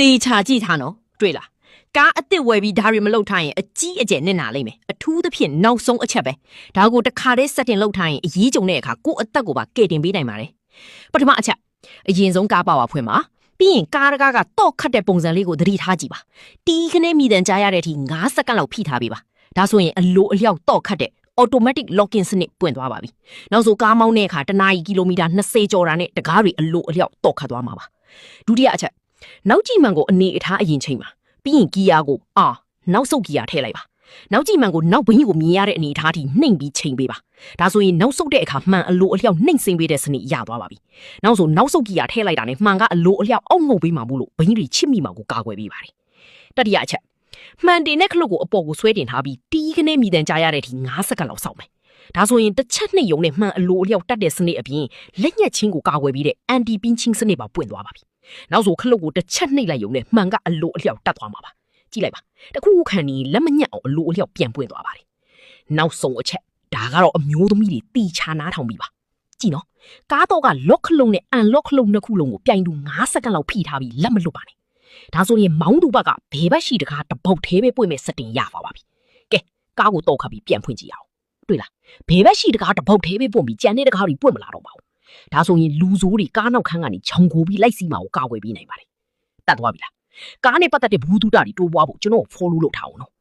တေချာကြည့်ထားနော်တွေ့လားကားအစ်စ်ဝယ်ပြီးဒါတွေမလုပ်ထားရင်အကြီးအကျယ်နစ်နာလိမ့်မယ်အထူးသဖြင့်နောက်ဆုံးအချက်ပဲဒါကိုတခါတည်းစက်တင်လုပ်ထားရင်အရေးကြုံတဲ့အခါကိုယ့်အသက်ကိုပါကယ်တင်ပေးနိုင်ပါတယ်ပထမအချက်အရင်ဆုံးကားပါဝါဖွင့်ပါပြီးရင်ကားတကားကတော့ခတ်တဲ့ပုံစံလေးကိုသတိထားကြည့်ပါတီးခနဲ့မိတန်ကြားရတဲ့အထိ9စက္ကန့်လောက်ဖိထားပေးပါဒါဆိုရင်အလိုအလျောက်တော့ခတ်တဲ့ automatic locking စနစ်ပွင့်သွားပါပြီနောက်ဆိုကားမောင်းတဲ့အခါတနာရီကီလိုမီတာ20ကျော်တာနဲ့တကားတွေအလိုအလျောက်တော့ခတ်သွားမှာပါဒုတိယအချက်နောက်ကြည့်မှန်ကိုအနေအထားအရင်ချိန်ပါပြီးရင်ကီယာကိုနောက်ဆုတ်ကီယာထည့်လိုက်ပါနောက်ကြည့်မှန်ကိုနောက်ဘင်းကိုမြင်ရတဲ့အနေအထားထိနှိမ့်ပြီးချိန်ပေးပါဒါဆိုရင်နောက်ဆုတ်တဲ့အခါမှန်အလိုအလျောက်နှိမ့်စင်ပေးတဲ့စနစ်ရသွားပါပြီနောက်ဆိုနောက်ဆုတ်ကီယာထည့်လိုက်တာနဲ့မှန်ကအလိုအလျောက်အောက်ငုတ်ပေးမှာမို့လို့ဘင်းတွေချစ်မိမှာကိုကာကွယ်ပေးပါတယ်တတိယအချက်မှန်တင်တဲ့ခလုတ်ကိုအပေါ်ကိုဆွဲတင်ထားပြီးတီးခနဲ့မိတန်ကြားရတဲ့အထိ9စက္ကန့်လောက်စောင့်မယ်ဒါဆိုရင်တစ်ချက်နှိမ့်ယုံနဲ့မှန်အလိုအလျောက်တတ်တဲ့စနစ်အပြင်လက်ညက်ချင်းကိုကာကွယ်ပြီးတဲ့ anti pinching စနစ်ပါပွင့်သွားပါပြီနောက်ဆိုခလုတ်ကိုတစ်ချက်နှိမ့်လိုက်ယုံနဲ့မှန်ကအလိုအလျောက်တတ်သွားမှာပါကြည့်လိုက်ပါတခုခုခံနေလက်မညက်အောင်အလိုအလျောက်ပြန်ပွင့်သွားပါတယ်နောက်ဆုံးအချက်ဒါကတော့အမျိုးသမီးတွေတီချာနားထောင်ပြီးပါကြည့်နော်ကားတော့က lock ခလုံးနဲ့ unlock ခလုံးနှစ်ခုလုံးကိုပြိုင်တူ9စက္ကန့်လောက်ဖိထားပြီးလက်မလွတ်ပါနဲ့ဒါဆိုရင်မောင်းသူဘက်ကဘယ်ဘက်ရှိတကားတပုတ်သေးပဲပွင့်မဲ့စက်တင်ရပါပါပြီကဲကားကိုတော့ခတ်ပြီးပြန်ဖွင့်ကြည့်အောင်တွေ့လားဘယ်ဘက်ရှိတကားတပုတ်သေးပဲပွင့်ပြီးကြံတဲ့တကားတွေပွင့်မလာတော့ပါဘူးဒါဆိုရင်လူဆိုးတွေကားနောက်ခန်းကနေခြုံကိုပြီးလိုက်စီးမှာကိုကာကွယ်ပေးနိုင်ပါတယ်တတ်သွားပြီလားကားနဲ့ပတ်သက်တဲ့ဘူးတူတာတွေတိုးပွားဖို့ကျွန်တော် follow လုပ်ထားအောင်နော်